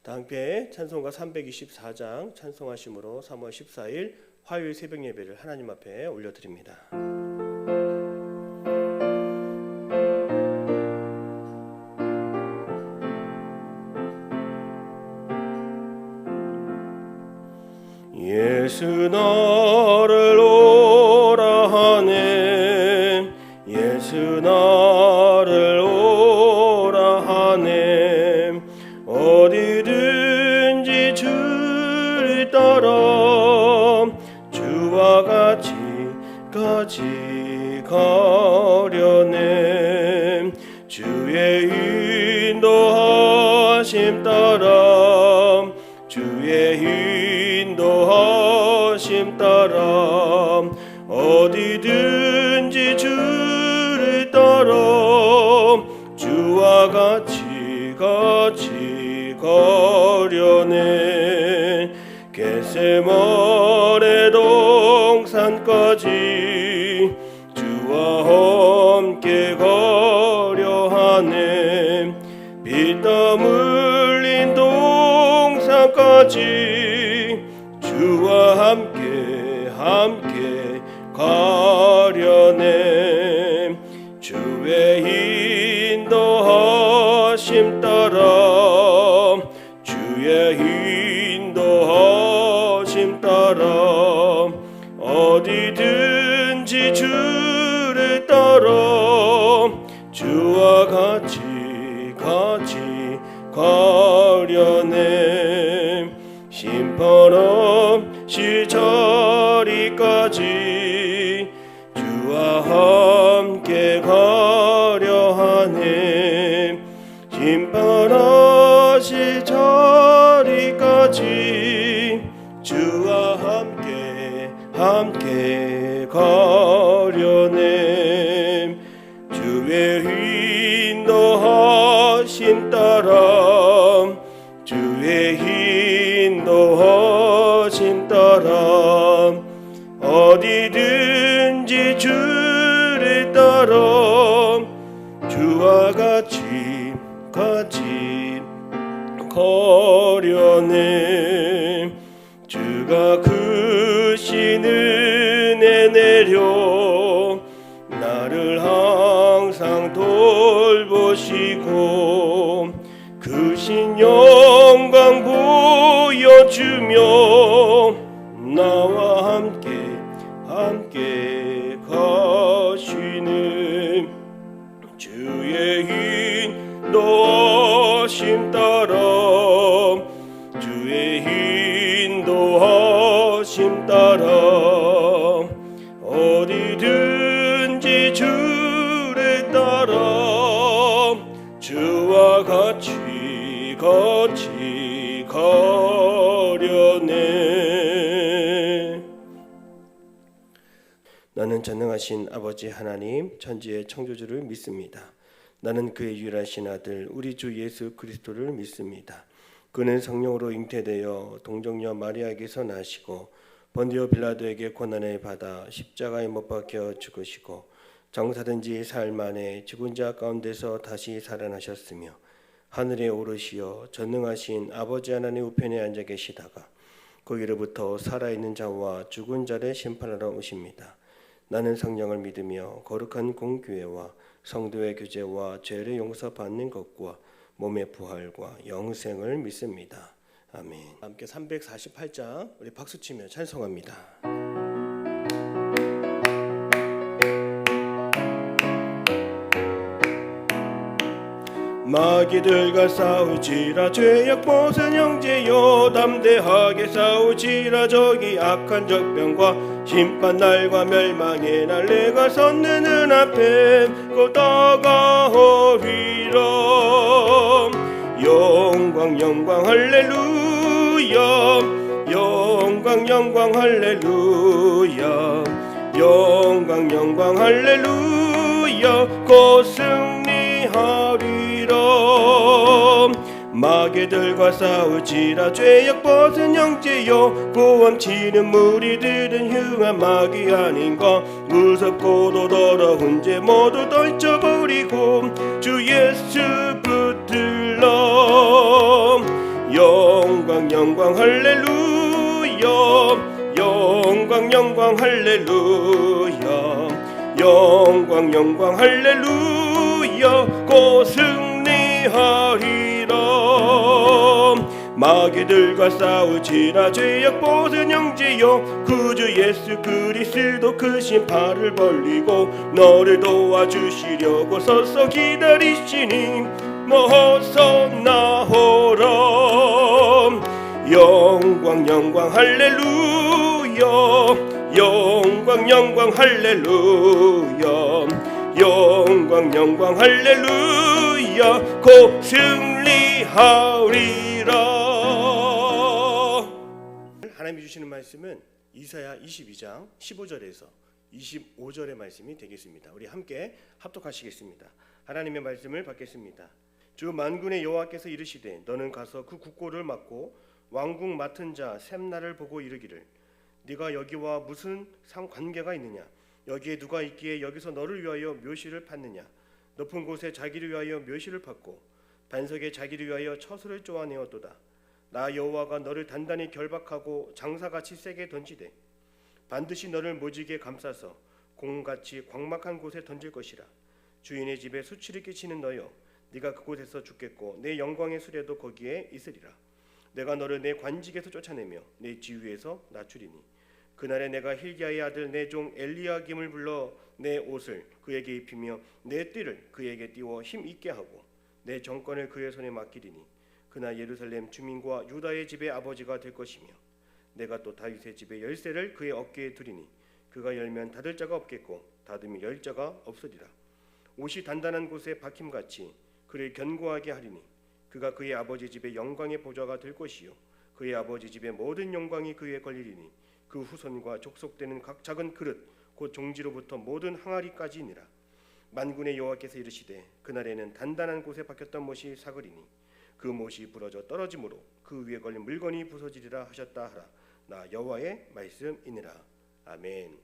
다 함께 찬송가 324장 찬송하심으로 3월 14일 화요일 새벽 예배를 하나님 앞에 올려드립니다. 예수 나를 오라 하네, 예수 나를 오라 하네. 어디든지 주를 따라 주와 같이 가려네. 주의 인도하심 따라, 주의 인도하심 따라 어디든지 주를 따라 주와 같이 가려네. 겟세마네 동산까지 주와 함께 가려 하네. 피땀 흘린 동산까지 주와 함께 가려네. 주의 인도하심 따라, 주의 인도하심 따라 어디든지 주를 따라 주와 같이 가려네. 심판 없이 자리까지 주와 함께 가려 하네. 심판 없이 자리까지 주와 함께 가려네. 주의 인도하심 따라, 주의 인도하심 따라 어디든지 주를 따라 주와 같이 가려네. 주가 크신 은혜 내려 나를 항상 돌보시고 크신 영광 보여주며 나와 함께 가시는. 주의 인도하심 따라, 주의 인도하심 따라 어디든지 주를 따라 주와 같이 가려네. 나는 전능하신 아버지 하나님, 천지의 창조주를 믿습니다. 나는 그의 유일하신 아들 우리 주 예수 그리스도를 믿습니다. 그는 성령으로 잉태되어 동정녀 마리아에게서 나시고 본디오 빌라도에게 고난을 받아 십자가에 못 박혀 죽으시고 장사된 지 사흘 만에 죽은 자 가운데서 다시 살아나셨으며 하늘에 오르시어 전능하신 아버지 하나님 우편에 앉아 계시다가 거기로부터 살아있는 자와 죽은 자를 심판하러 오십니다. 나는 성령을 믿으며 거룩한 공교회와 성도의 교제와 죄를 용서받는 것과 몸의 부활과 영생을 믿습니다. 아멘. 함께 348장 우리 박수치며 찬송합니다. 마귀들과 싸우지라, 죄악 벗은 형제여 담대하게 싸우지라. 저기 악한 적병과 심판 날과 멸망의 날 내가 섰는 눈앞에 곧 다가오리라. 영광 할렐루야, 영광 할렐루야, 영광 할렐루야. 곧 승리하리라. 마귀들과 싸우지라, 죄악 벗은 형제여 고함치는 무리들은 흉한 마귀 아닌가. 무섭고도 더러운 죄 모두 떨쳐버리고 주 예수 붙들러 영광 영광 할렐루야 영광 영광 할렐루야 영광 영광 할렐루야 곧 승리하리라 마귀들과 싸우지라 죄악 벗은 형제여 구주 예수 그리스도 크신 팔을 벌리고 너를 도와주시려고 서서 기다리시니 어서 나오라 영광 영광 할렐루야 영광 영광 할렐루야 영광 영광 할렐루야 곧 승리하리라. 하나님이 주시는 말씀은 이사야 22장 15절에서 25절의 말씀이 되겠습니다. 우리 함께 합독하시겠습니다. 하나님의 말씀을 받겠습니다. 주 만군의 여호와께서 이르시되 너는 가서 그 국고를 맡고 왕궁 맡은 자 셈나를 보고 이르기를 네가 여기와 무슨 상관계가 있느냐 여기에 누가 있기에 여기서 너를 위하여 묘시를 팠느냐 높은 곳에 자기를 위하여 묘시를 팠고 반석에 자기를 위하여 처소를 쪼아내었도다. 나 여호와가 너를 단단히 결박하고 장사같이 세게 던지되 반드시 너를 모지게 감싸서 공같이 광막한 곳에 던질 것이라. 주인의 집에 수치를 끼치는 너여 네가 그곳에서 죽겠고 내 영광의 수레도 거기에 있으리라. 내가 너를 내 관직에서 쫓아내며 내 지위에서 낮추리니 그날에 내가 hilki야의 아들 내 종 엘리야김을 불러 내 옷을 그에게 입히며 내 띠를 그에게 띄워 힘 있게 하고 내 정권을 그의 손에 맡기리니 그날 예루살렘 주민과 유다의 집의 아버지가 될 것이며 내가 또 다윗의 집의 열쇠를 그의 어깨에 두리니 그가 열면 닫을 자가 없겠고 닫으면 열 자가 없으리라. 옷이 단단한 곳에 박힘같이 그를 견고하게 하리니 그가 그의 아버지 집의 영광의 보좌가 될 것이요 그의 아버지 집의 모든 영광이 그에 걸리리니 그 후손과 족속되는 각 작은 그릇 곧 종지로부터 모든 항아리까지니라. 만군의 여호와께서 이르시되 그날에는 단단한 곳에 박혔던 못이 사그리니 그 못이 부러져 떨어짐으로 그 위에 걸린 물건이 부서지리라 하셨다 하라. 나 여호와의 말씀이니라. 아멘.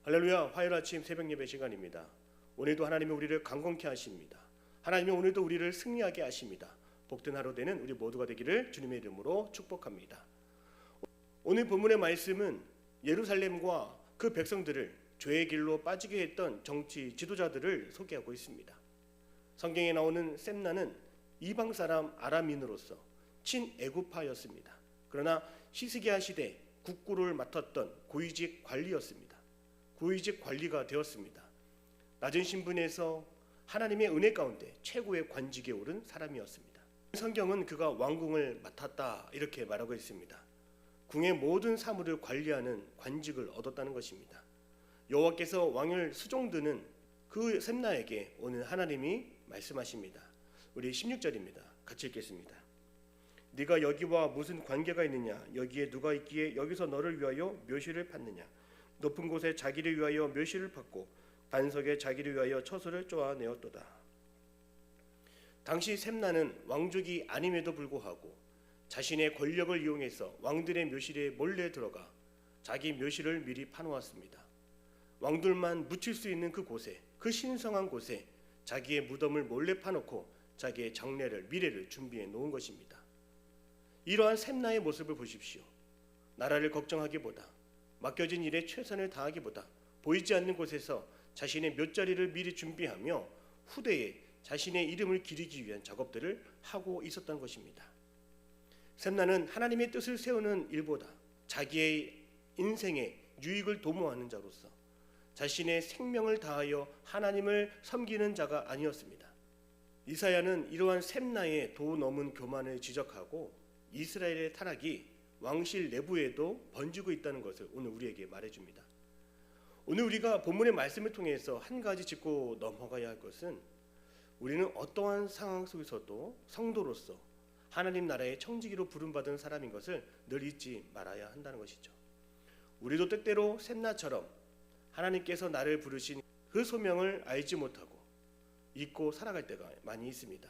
할렐루야. 화요일 아침 새벽 예배 시간입니다. 오늘도 하나님이 우리를 강건케 하십니다. 하나님이 오늘도 우리를 승리하게 하십니다. 복된 하루 되는 우리 모두가 되기를 주님의 이름으로 축복합니다. 오늘 본문의 말씀은 예루살렘과 그 백성들을 죄의 길로 빠지게 했던 정치 지도자들을 소개하고 있습니다. 성경에 나오는 셈나는 이방 사람 아람인으로서 친애굽파였습니다. 그러나 히스기야 시대 국고를 맡았던 고위직 관리였습니다. 고위직 관리가 되었습니다. 낮은 신분에서 하나님의 은혜 가운데 최고의 관직에 오른 사람이었습니다. 성경은 그가 왕궁을 맡았다 이렇게 말하고 있습니다. 궁의 모든 사물을 관리하는 관직을 얻었다는 것입니다. 여호와께서 왕을 수종드는 그 셈나에게 오늘 하나님이 말씀하십니다. 우리 16절입니다. 같이 읽겠습니다. 네가 여기와 무슨 관계가 있느냐 여기에 누가 있기에 여기서 너를 위하여 묘시를 팠느냐 높은 곳에 자기를 위하여 묘시를 팠고 반석에 자기를 위하여 처소를 쪼아내었도다. 당시 셈나는 왕족이 아님에도 불구하고 자신의 권력을 이용해서 왕들의 묘실에 몰래 들어가 자기 묘실을 미리 파놓았습니다. 왕들만 묻힐 수 있는 그 곳에 그 신성한 곳에 자기의 무덤을 몰래 파놓고 자기의 장례를 미래를 준비해 놓은 것입니다. 이러한 셈나의 모습을 보십시오. 나라를 걱정하기보다 맡겨진 일에 최선을 다하기보다 보이지 않는 곳에서 자신의 묘자리를 미리 준비하며 후대에 자신의 이름을 기리기 위한 작업들을 하고 있었던 것입니다. 셈나는 하나님의 뜻을 세우는 일보다 자기의 인생의 유익을 도모하는 자로서 자신의 생명을 다하여 하나님을 섬기는 자가 아니었습니다. 이사야는 이러한 셈나의 도 넘은 교만을 지적하고 이스라엘의 타락이 왕실 내부에도 번지고 있다는 것을 오늘 우리에게 말해줍니다. 오늘 우리가 본문의 말씀을 통해서 한 가지 짚고 넘어가야 할 것은 우리는 어떠한 상황 속에서도 성도로서 하나님 나라의 청지기로 부름받은 사람인 것을 늘 잊지 말아야 한다는 것이죠. 우리도 때때로 셈나처럼 하나님께서 나를 부르신 그 소명을 알지 못하고 잊고 살아갈 때가 많이 있습니다.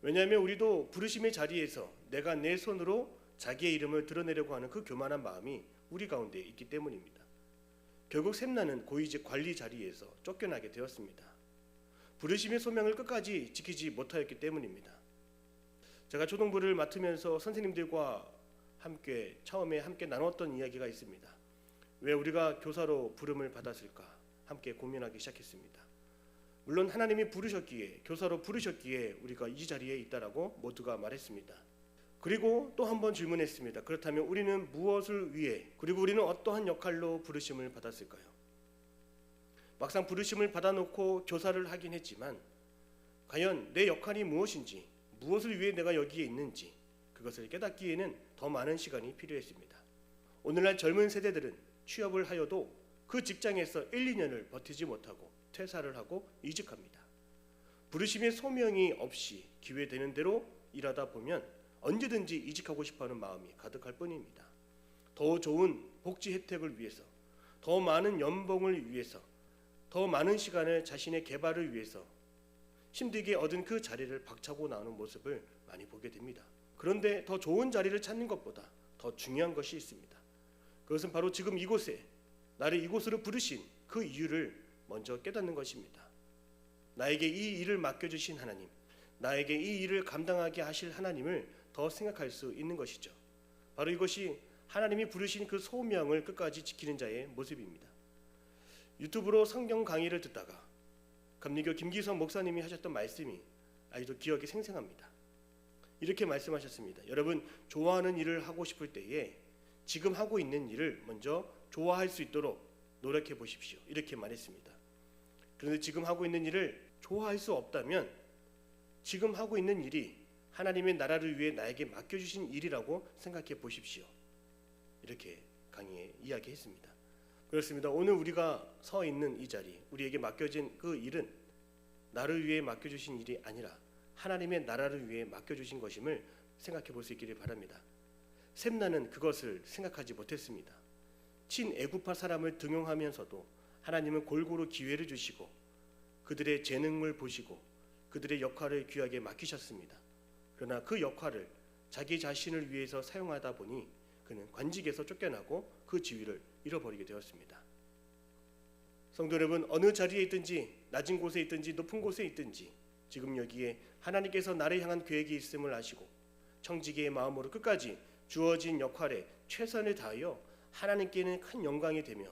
왜냐하면 우리도 부르심의 자리에서 내가 내 손으로 자기의 이름을 드러내려고 하는 그 교만한 마음이 우리 가운데 있기 때문입니다. 결국 셈나는 고위직 관리 자리에서 쫓겨나게 되었습니다. 부르심의 소명을 끝까지 지키지 못하였기 때문입니다. 제가 초등부를 맡으면서 선생님들과 처음에 함께 나눴던 이야기가 있습니다. 왜 우리가 교사로 부름을 받았을까? 함께 고민하기 시작했습니다. 물론 하나님이 부르셨기에, 교사로 부르셨기에 우리가 이 자리에 있다라고 모두가 말했습니다. 그리고 또 한 번 질문했습니다. 그렇다면 우리는 무엇을 위해, 그리고 우리는 어떠한 역할로 부르심을 받았을까요? 막상 부르심을 받아놓고 교사를 하긴 했지만 과연 내 역할이 무엇인지, 무엇을 위해 내가 여기에 있는지 그것을 깨닫기에는 더 많은 시간이 필요했습니다. 오늘날 젊은 세대들은 취업을 하여도 그 직장에서 1, 2년을 버티지 못하고 퇴사를 하고 이직합니다. 부르심의 소명이 없이 기회되는 대로 일하다 보면 언제든지 이직하고 싶어하는 마음이 가득할 뿐입니다. 더 좋은 복지 혜택을 위해서, 더 많은 연봉을 위해서, 더 많은 시간을 자신의 개발을 위해서 힘들게 얻은 그 자리를 박차고 나오는 모습을 많이 보게 됩니다. 그런데 더 좋은 자리를 찾는 것보다 더 중요한 것이 있습니다. 그것은 바로 지금 이곳에 나를 이곳으로 부르신 그 이유를 먼저 깨닫는 것입니다. 나에게 이 일을 맡겨주신 하나님, 나에게 이 일을 감당하게 하실 하나님을 더 생각할 수 있는 것이죠. 바로 이것이 하나님이 부르신 그 소명을 끝까지 지키는 자의 모습입니다. 유튜브로 성경 강의를 듣다가 감리교 김기성 목사님이 하셨던 말씀이 아직도 기억이 생생합니다. 이렇게 말씀하셨습니다. 여러분, 좋아하는 일을 하고 싶을 때에 지금 하고 있는 일을 먼저 좋아할 수 있도록 노력해 보십시오. 이렇게 말했습니다. 그런데 지금 하고 있는 일을 좋아할 수 없다면 지금 하고 있는 일이 하나님의 나라를 위해 나에게 맡겨주신 일이라고 생각해 보십시오. 이렇게 강의에 이야기했습니다. 그렇습니다. 오늘 우리가 서 있는 이 자리, 우리에게 맡겨진 그 일은 나를 위해 맡겨주신 일이 아니라 하나님의 나라를 위해 맡겨주신 것임을 생각해 볼 수 있기를 바랍니다. 샘나는 그것을 생각하지 못했습니다. 친애굽파 사람을 등용하면서도 하나님은 골고루 기회를 주시고 그들의 재능을 보시고 그들의 역할을 귀하게 맡기셨습니다. 그러나 그 역할을 자기 자신을 위해서 사용하다 보니 그는 관직에서 쫓겨나고 그 지위를 잃어버리게 되었습니다. 성도 여러분, 어느 자리에 있든지 낮은 곳에 있든지 높은 곳에 있든지 지금 여기에 하나님께서 나를 향한 계획이 있음을 아시고 청지기의 마음으로 끝까지 주어진 역할에 최선을 다하여 하나님께는 큰 영광이 되며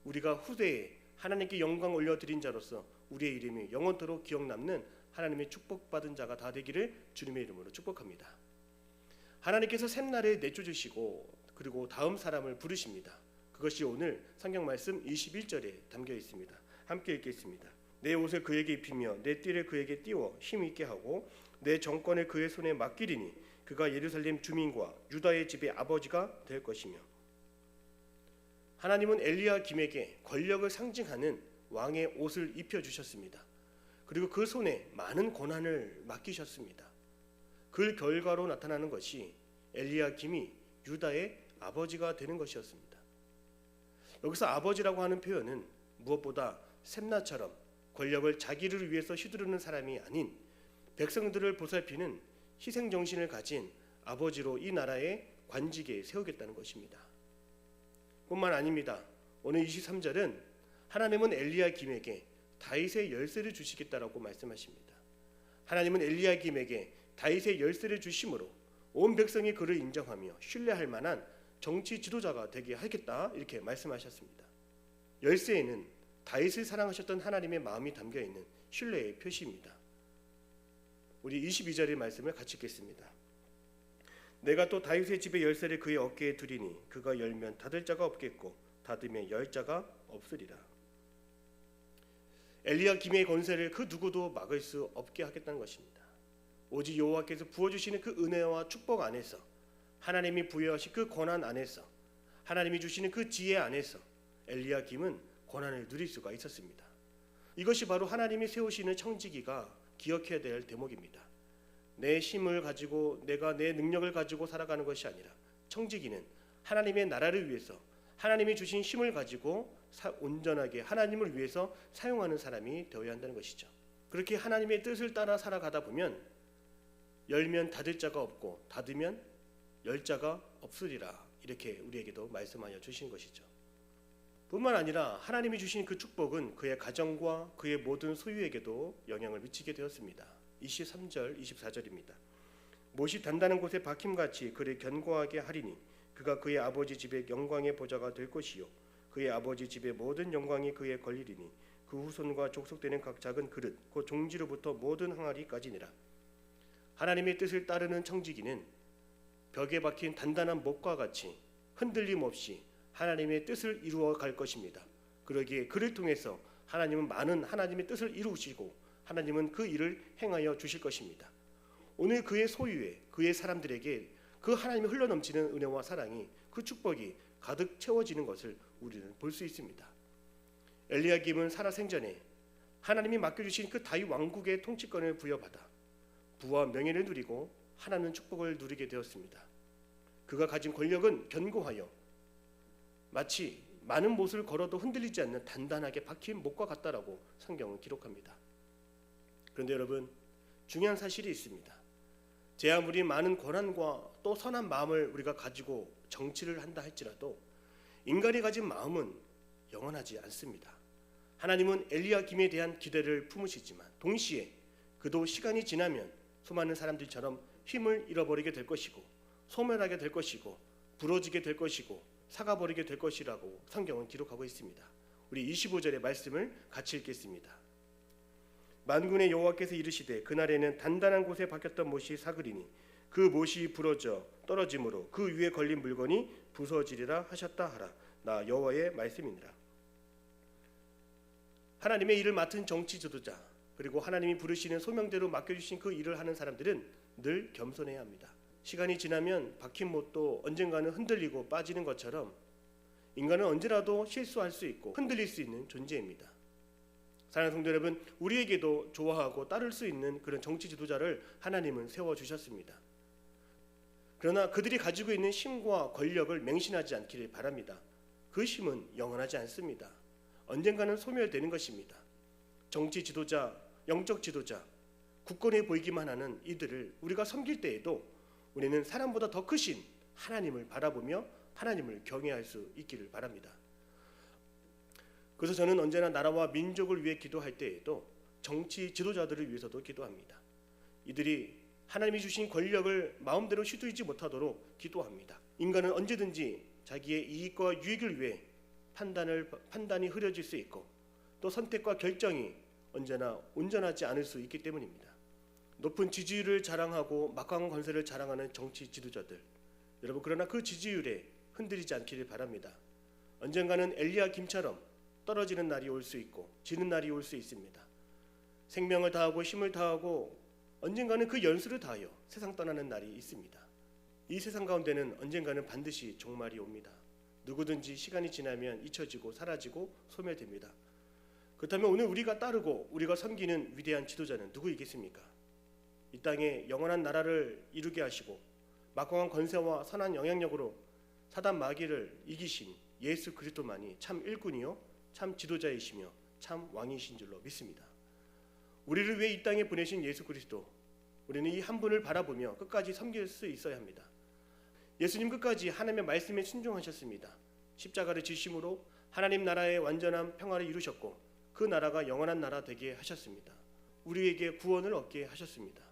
우리가 후대에 하나님께 영광 올려드린 자로서 우리의 이름이 영원토록 기억남는 하나님의 축복받은 자가 다 되기를 주님의 이름으로 축복합니다. 하나님께서 샘날을 내쫓으시고 그리고 다음 사람을 부르십니다. 그것이 오늘 성경 말씀 21절에 담겨 있습니다. 함께 읽겠습니다. 내 옷을 그에게 입히며 내 띠를 그에게 띄워 힘있게 하고 내 정권을 그의 손에 맡기리니 그가 예루살렘 주민과 유다의 집의 아버지가 될 것이며. 하나님은 엘리야김에게 권력을 상징하는 왕의 옷을 입혀주셨습니다. 그리고 그 손에 많은 권한을 맡기셨습니다. 그 결과로 나타나는 것이 엘리야김이 유다의 아버지가 되는 것이었습니다. 여기서 아버지라고 하는 표현은 무엇보다 샘나처럼 권력을 자기를 위해서 휘두르는 사람이 아닌 백성들을 보살피는 희생정신을 가진 아버지로 이 나라의 관직에 세우겠다는 것입니다. 뿐만 아닙니다. 오늘 23절은 하나님은 엘리야김에게 다윗의 열쇠를 주시겠다라고 말씀하십니다. 하나님은 엘리야김에게 다윗의 열쇠를 주심으로 온 백성이 그를 인정하며 신뢰할 만한 정치 지도자가 되게 하겠다 이렇게 말씀하셨습니다. 열쇠에는 다윗을 사랑하셨던 하나님의 마음이 담겨있는 신뢰의 표시입니다. 우리 22절의 말씀을 같이 읽겠습니다. 내가 또 다윗의 집의 열쇠를 그의 어깨에 두리니 그가 열면 닫을 자가 없겠고 닫으면 열 자가 없으리라. 엘리야김의 권세를 그 누구도 막을 수 없게 하겠다는 것입니다. 오직 여호와께서 부어주시는 그 은혜와 축복 안에서, 하나님이 부여하신 그 권한 안에서, 하나님이 주시는 그 지혜 안에서 엘리야김은 권한을 누릴 수가 있었습니다. 이것이 바로 하나님이 세우시는 청지기가 기억해야 될 대목입니다. 내 힘을 가지고 내가 내 능력을 가지고 살아가는 것이 아니라 청지기는 하나님의 나라를 위해서 하나님이 주신 힘을 가지고 온전하게 하나님을 위해서 사용하는 사람이 되어야 한다는 것이죠. 그렇게 하나님의 뜻을 따라 살아가다 보면 열면 닫을 자가 없고 닫으면 열 자가 없으리라, 이렇게 우리에게도 말씀하여 주신 것이죠. 뿐만 아니라 하나님이 주신 그 축복은 그의 가정과 그의 모든 소유에게도 영향을 미치게 되었습니다. 23절 24절입니다. 못이 단단한 곳에 박힘같이 그를 견고하게 하리니 그가 그의 아버지 집의 영광의 보좌가 될 것이요 그의 아버지 집의 모든 영광이 그에 걸리리니 그 후손과 족속되는 각 작은 그릇 곧 종지로부터 모든 항아리까지니라. 하나님의 뜻을 따르는 청지기는 벽에 박힌 단단한 못과 같이 흔들림 없이 하나님의 뜻을 이루어 갈 것입니다. 그러기에 그를 통해서 하나님은 많은 하나님의 뜻을 이루시고 하나님은 그 일을 행하여 주실 것입니다. 오늘 그의 소유에 그의 사람들에게 그 하나님의 흘러넘치는 은혜와 사랑이 그 축복이 가득 채워지는 것을 우리는 볼 수 있습니다. 엘리야김은 살아생전에 하나님이 맡겨주신 그 다윗 왕국의 통치권을 부여받아 부와 명예를 누리고 하나님 축복을 누리게 되었습니다. 그가 가진 권력은 견고하여 마치 많은 못을 걸어도 흔들리지 않는 단단하게 박힌 못과 같다라고 성경은 기록합니다. 그런데 여러분, 중요한 사실이 있습니다. 제 아무리 많은 권한과 또 선한 마음을 우리가 가지고 정치를 한다 할지라도 인간이 가진 마음은 영원하지 않습니다. 하나님은 엘리야김에 대한 기대를 품으시지만 동시에 그도 시간이 지나면 수많은 사람들처럼 힘을 잃어버리게 될 것이고 소멸하게 될 것이고 부러지게 될 것이고 사가버리게 될 것이라고 성경은 기록하고 있습니다. 우리 25절의 말씀을 같이 읽겠습니다. 만군의 여호와께서 이르시되 그날에는 단단한 곳에 박혔던 못이 사그리니 그 못이 부러져 떨어짐으로 그 위에 걸린 물건이 부서지리라 하셨다 하라. 나 여호와의 말씀이니라. 하나님의 일을 맡은 정치 지도자 그리고 하나님이 부르시는 소명대로 맡겨주신 그 일을 하는 사람들은 늘 겸손해야 합니다. 시간이 지나면 박힌 못도 언젠가는 흔들리고 빠지는 것처럼 인간은 언제라도 실수할 수 있고 흔들릴 수 있는 존재입니다. 사랑하는 성도 여러분, 우리에게도 좋아하고 따를 수 있는 그런 정치 지도자를 하나님은 세워주셨습니다. 그러나 그들이 가지고 있는 힘과 권력을 맹신하지 않기를 바랍니다. 그 힘은 영원하지 않습니다. 언젠가는 소멸되는 것입니다. 정치 지도자, 영적 지도자, 굳건해 보이기만 하는 이들을 우리가 섬길 때에도 우리는 사람보다 더 크신 하나님을 바라보며 하나님을 경외할 수 있기를 바랍니다. 그래서 저는 언제나 나라와 민족을 위해 기도할 때에도 정치 지도자들을 위해서도 기도합니다. 이들이 하나님이 주신 권력을 마음대로 휘두르지 못하도록 기도합니다. 인간은 언제든지 자기의 이익과 유익을 위해 판단이 흐려질 수 있고 또 선택과 결정이 언제나 온전하지 않을 수 있기 때문입니다. 높은 지지율을 자랑하고 막강한 권세를 자랑하는 정치 지도자들, 여러분 그러나 그 지지율에 흔들리지 않기를 바랍니다. 언젠가는 엘리야김처럼 떨어지는 날이 올 수 있고 지는 날이 올 수 있습니다. 생명을 다하고 힘을 다하고 언젠가는 그 연수를 다하여 세상 떠나는 날이 있습니다. 이 세상 가운데는 언젠가는 반드시 종말이 옵니다. 누구든지 시간이 지나면 잊혀지고 사라지고 소멸됩니다. 그렇다면 오늘 우리가 따르고 우리가 섬기는 위대한 지도자는 누구이겠습니까? 이 땅에 영원한 나라를 이루게 하시고 막강한 권세와 선한 영향력으로 사단 마귀를 이기신 예수 그리스도만이 참 일꾼이요 참 지도자이시며 참 왕이신 줄로 믿습니다. 우리를 위해 이 땅에 보내신 예수 그리스도, 우리는 이 한 분을 바라보며 끝까지 섬길 수 있어야 합니다. 예수님 끝까지 하나님의 말씀에 순종하셨습니다. 십자가를 지심으로 하나님 나라의 완전한 평화를 이루셨고 그 나라가 영원한 나라 되게 하셨습니다. 우리에게 구원을 얻게 하셨습니다.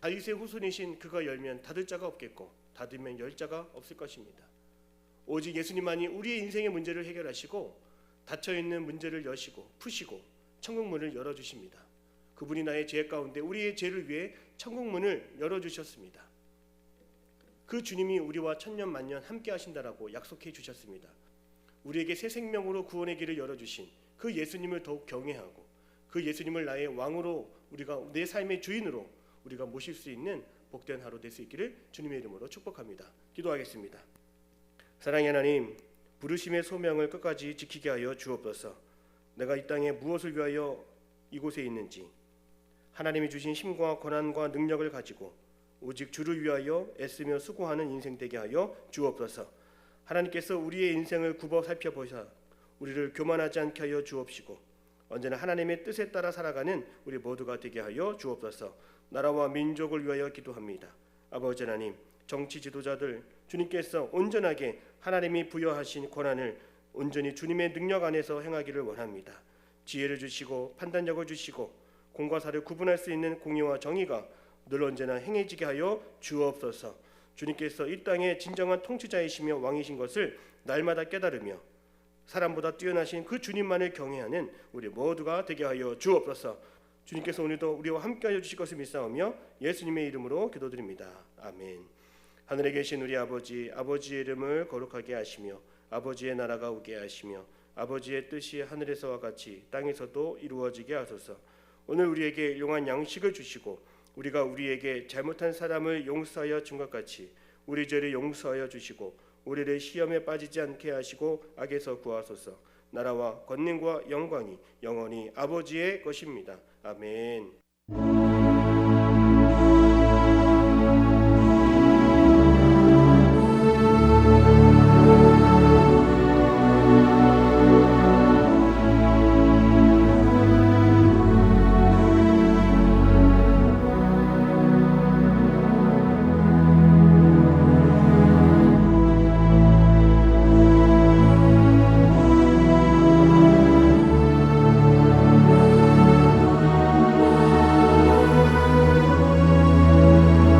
다윗의 후손이신 그가 열면 닫을 자가 없겠고 닫으면 열 자가 없을 것입니다. 오직 예수님만이 우리의 인생의 문제를 해결하시고 닫혀있는 문제를 여시고 푸시고 천국문을 열어주십니다. 그분이 나의 죄 가운데 우리의 죄를 위해 천국문을 열어주셨습니다. 그 주님이 우리와 천년 만년 함께 하신다라고 약속해 주셨습니다. 우리에게 새 생명으로 구원의 길을 열어주신 그 예수님을 더욱 경외하고 그 예수님을 나의 왕으로 우리가 내 삶의 주인으로 우리가 모실 수 있는 복된 하루 될 수 있기를 주님의 이름으로 축복합니다. 기도하겠습니다. 사랑의 하나님, 부르심의 소명을 끝까지 지키게 하여 주옵소서. 내가 이 땅에 무엇을 위하여 이곳에 있는지 하나님이 주신 힘과 권한과 능력을 가지고 오직 주를 위하여 애쓰며 수고하는 인생 되게 하여 주옵소서. 하나님께서 우리의 인생을 굽어 살펴보사 우리를 교만하지 않게 하여 주옵시고 언제나 하나님의 뜻에 따라 살아가는 우리 모두가 되게 하여 주옵소서. 나라와 민족을 위하여 기도합니다. 아버지 하나님, 정치 지도자들 주님께서 온전하게 하나님이 부여하신 권한을 온전히 주님의 능력 안에서 행하기를 원합니다. 지혜를 주시고 판단력을 주시고 공과 사를 구분할 수 있는 공의와 정의가 늘 언제나 행해지게 하여 주옵소서. 주님께서 이 땅의 진정한 통치자이시며 왕이신 것을 날마다 깨달으며 사람보다 뛰어나신 그 주님만을 경외하는 우리 모두가 되게 하여 주옵소서. 주님께서 오늘도 우리와 함께하여 주실 것을 믿사오며 예수님의 이름으로 기도드립니다. 아멘. 하늘에 계신 우리 아버지, 아버지의 이름을 거룩하게 하시며 아버지의 나라가 오게 하시며 아버지의 뜻이 하늘에서와 같이 땅에서도 이루어지게 하소서. 오늘 우리에게 일용할 양식을 주시고 우리가 우리에게 잘못한 사람을 용서하여 준 것 같이 우리 죄를 용서하여 주시고 우리를 시험에 빠지지 않게 하시고 악에서 구하소서. 나라와 권능과 영광이 영원히 아버지의 것입니다. 아멘.